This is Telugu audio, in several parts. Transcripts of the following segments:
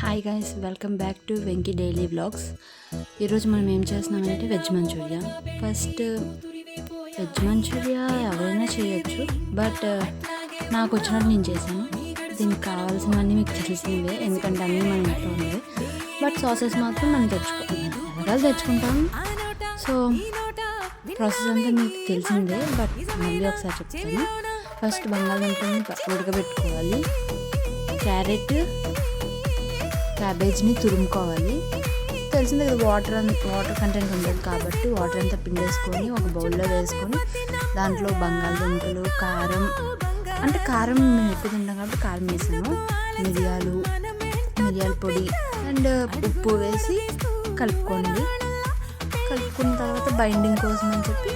Hi guys, welcome back to Venky daily vlogs. ఈరోజు మనం ఏం చేస్తున్నామంటే veg manchurian. First veg manchurian ఎవరైనా చేయొచ్చు, బట్ నాకు వచ్చినట్టు నేను చేశాను. దీనికి కావాల్సినవన్నీ మీకు తెలిసినవే, ఎందుకంటే అన్నీ మన ఇంట్లో ఉండేవి. బట్ సాసెస్ మాత్రం మనం తెచ్చుకుంటాం. సో ప్రాసెస్ అంతా మీకు తెలిసిందే, బట్ మళ్ళీ ఒకసారి చెప్తాను. ఫస్ట్ బంగాళదుంపని ఉడకబెట్టుకోవాలి. క్యాబేజ్ని తురుముకోవాలి. తెలిసిందే కదా, వాటర్ కంటెంట్ ఉండదు కాబట్టి వాటర్ అంతా పిండేసుకొని ఒక బౌల్లో వేసుకొని దాంట్లో బంగాళదుంపలు, కారం మేము ఎక్కువ తింటాం కాబట్టి కారం వేసాను, మిరియాల పొడి అండ్ ఉప్పు వేసి కలుపుకున్న తర్వాత బైండింగ్ కోసం అని చెప్పి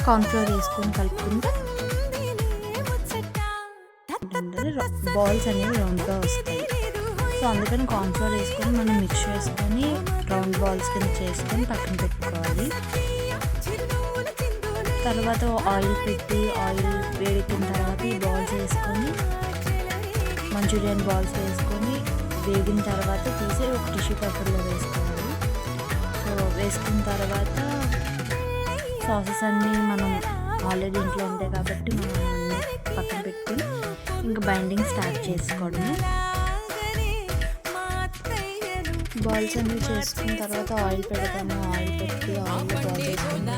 కార్న్ఫ్లోర్ వేసుకొని కలుపుకుంటే బాల్స్ అనేవి రౌండ్గా వస్తాయి. సో అందుకని కార్న్ఫ్లోర్ వేసుకొని మనం మిక్స్ చేసుకొని రౌండ్ బాల్స్ కింద చేసుకొని పక్కన పెట్టుకోవాలి. తర్వాత ఆయిల్ వేడెక్కిన తర్వాత ఈ బాల్స్ వేసుకొని మంచూరియన్ బాల్స్ వేసుకొని వేగిన తర్వాత తీసి ఒక టిష్యూ పేపర్లో వేసుకోవాలి. సో వేసుకున్న తర్వాత సాసెస్ అన్నీ మనం ఆల్రెడీ ఇంట్లో ఉంటాయి కాబట్టి మనం అన్నీ పక్కన పెట్టుకొని ఇంకా బైండింగ్ స్టార్ట్ చేసుకోవడము. బాల్స్ అన్నీ చేసుకున్న తర్వాత ఆయిల్ పెడతాము. ఆయిల్ పెట్టి ఆయిల్ బాల్ వేసుకుని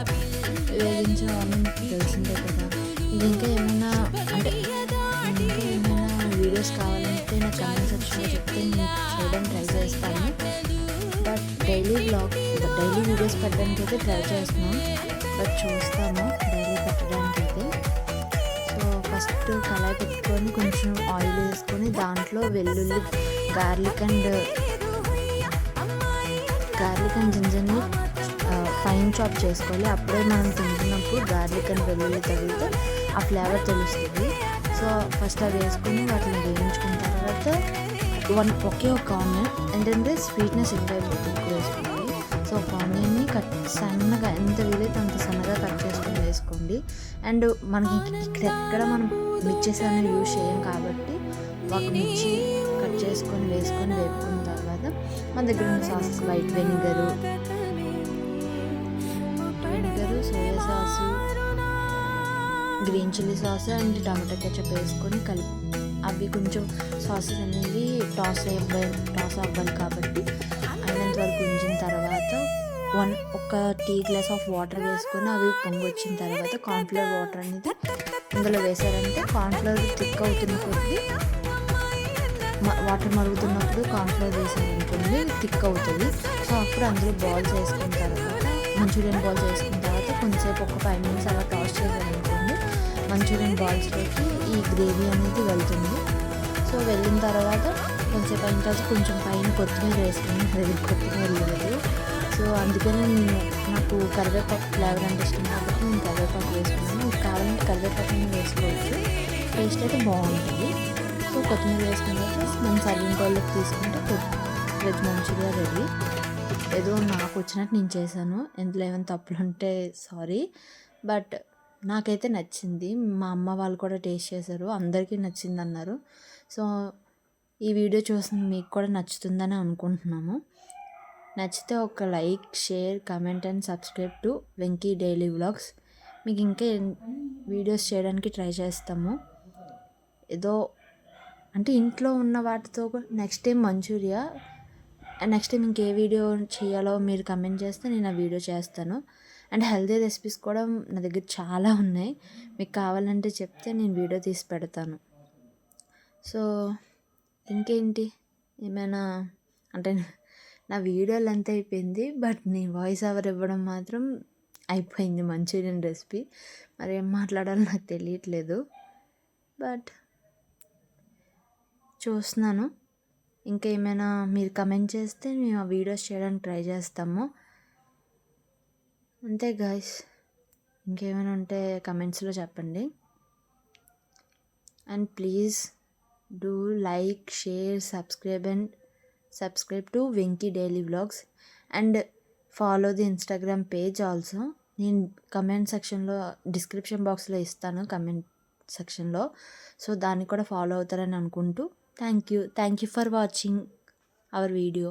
వేగించాలని తెలిసిందే కదా. ఇది ఇంకా ఏమైనా వీడియోస్ కావాలంటే నా కామెంట్ సెక్షన్లో చెప్తే నేను చేయడానికి ట్రై చేస్తాను. బట్ డైలీ వీడియోస్ పెట్టడానికి అయితే ట్రై చేస్తున్నాం, బట్ చూస్తాము డైలీ పెట్టడానికి అయితే. సో ఫస్ట్ కళాయి పెట్టుకొని కొంచెం ఆయిల్ వేసుకొని దాంట్లో వెల్లుల్లి, గార్లిక్ అండ్ జింజర్ని ఫైన్ చాప్ చేసుకోవాలి. అప్పుడే మనం తింటున్నప్పుడు గార్లిక్ అండ్ వెల్లుల్లి తగిలితే ఆ ఫ్లేవర్ తెలుస్తుంది. సో ఫస్ట్ అవి వేసుకొని వాటిని వేయించుకున్న తర్వాత ఒకే ఒక ఆనియన్, ఏంటంటే స్వీట్నెస్ ఎక్కువ వేసుకోండి. సో ఒక ఆనియన్ని సన్నగా ఎంత వీలైతే అంత సన్నగా కట్ చేసుకొని వేసుకోండి. అండ్ మనకి ఎక్కడ మనం మిర్చెస్ అనేవి యూజ్ చేయం కాబట్టి ఒక మిర్చి కట్ చేసుకొని వేసుకొని వేపుకున్న తర్వాత మన దగ్గర ఉన్న sauces white vinegar, soya sauce, green chilli sauce and tomato ketchup వేసుకొని అవి కొంచెం సాసెస్ అనేవి టాస్ అవ్వాలి కాబట్టి అయినంత వరకు ఉంచిన తర్వాత ఒక టీ గ్లాస్ ఆఫ్ వాటర్ వేసుకొని అవి పొంగొచ్చిన తర్వాత కార్న్ఫ్లోర్ వాటర్ అనేది ఇందులో వేసారంటే కార్న్ఫ్లోర్ థిక్ అవుతున్న కొద్దీ వాటర్ మరుగుతున్నప్పుడు కార్న్ఫ్లోర్ వేసారనుకోండి థిక్ అవుతుంది. సో అప్పుడు అందులో బాల్స్ వేసుకున్న తర్వాత మంచూరియన్ బాల్స్ వేసుకున్న తర్వాత కొంచెంసేపు ఒక 5 minutes అలా టాస్ చేసారనుకోండి మంచూరియన్ బాల్స్లోకి ఈ గ్రేవీ అనేది వెళ్తుంది. సో వెళ్ళిన తర్వాత కొంచెంసేపు అయిన తర్వాత కొంచెం పైన కొత్తిమీర వేసుకుని కొత్తిమీర లేదు. సో అందుకని నాకు కరివేపాకు ఫ్లేవర్ అంటే ఇష్టం కాబట్టి నేను కరివేపాకు వేసుకున్నాను. మీకు కావాలంటే కరివేపాకు వేసుకోవచ్చు, టేస్ట్ అయితే బాగుంటుంది. సో కొత్తిమీర వేసుకున్న తర్వాత మనం సర్వింగ్ బౌల్లోకి తీసుకుంటే వెజ్ మంచూరియా రెడీ. ఏదో నాకు వచ్చినట్టు నేను చేశాను, ఇందులో ఏమైనా తప్పులు ఉంటే సారీ, బట్ నాకైతే నచ్చింది. మా అమ్మ వాళ్ళు కూడా టేస్ట్ చేశారు, అందరికీ నచ్చింది అన్నారు. సో ఈ వీడియో చూసిన మీకు కూడా నచ్చుతుందని అనుకుంటున్నాము. నచ్చితే ఒక like, share, comment and subscribe to Venky daily vlogs. మీకు ఇంకా వీడియోస్ చేయడానికి ట్రై చేస్తాము. ఏదో ఇంట్లో ఉన్న వాటితో next time manchurian, next time ఇంకే వీడియో చేయాలో మీరు కమెంట్ చేస్తే నేను ఆ వీడియో చేస్తాను. అండ్ హెల్తీ రెసిపీస్ కూడా నా దగ్గర చాలా ఉన్నాయి, మీకు కావాలంటే చెప్తే నేను వీడియో తీసి పెడతాను. సో ఇంకేంటి, ఏమైనా నా వీడియో లెంత్ అయిపోయింది, బట్ నేను వాయిస్ ఓవర్ ఇవ్వడం మాత్రం అయిపోయింది మంచూరియన్ రెసిపీ. మరి ఏం మాట్లాడాలో నాకు తెలియట్లేదు, బట్ చూస్తున్నాను. ఇంకా ఏమైనా మీరు కమెంట్ చేస్తే మేము ఆ వీడియోస్ చేయడానికి ట్రై చేస్తాము. అంతే గాయ్స్, ఇంకేమైనా ఉంటే కమెంట్స్లో చెప్పండి. And please do like, share, subscribe to Venky daily vlogs and follow the Instagram page also. నేను కమెంట్ సెక్షన్లో డిస్క్రిప్షన్ బాక్స్లో ఇస్తాను కమెంట్ సెక్షన్లో. సో దాన్ని కూడా ఫాలో అవుతారని అనుకుంటూ thank you for watching our video.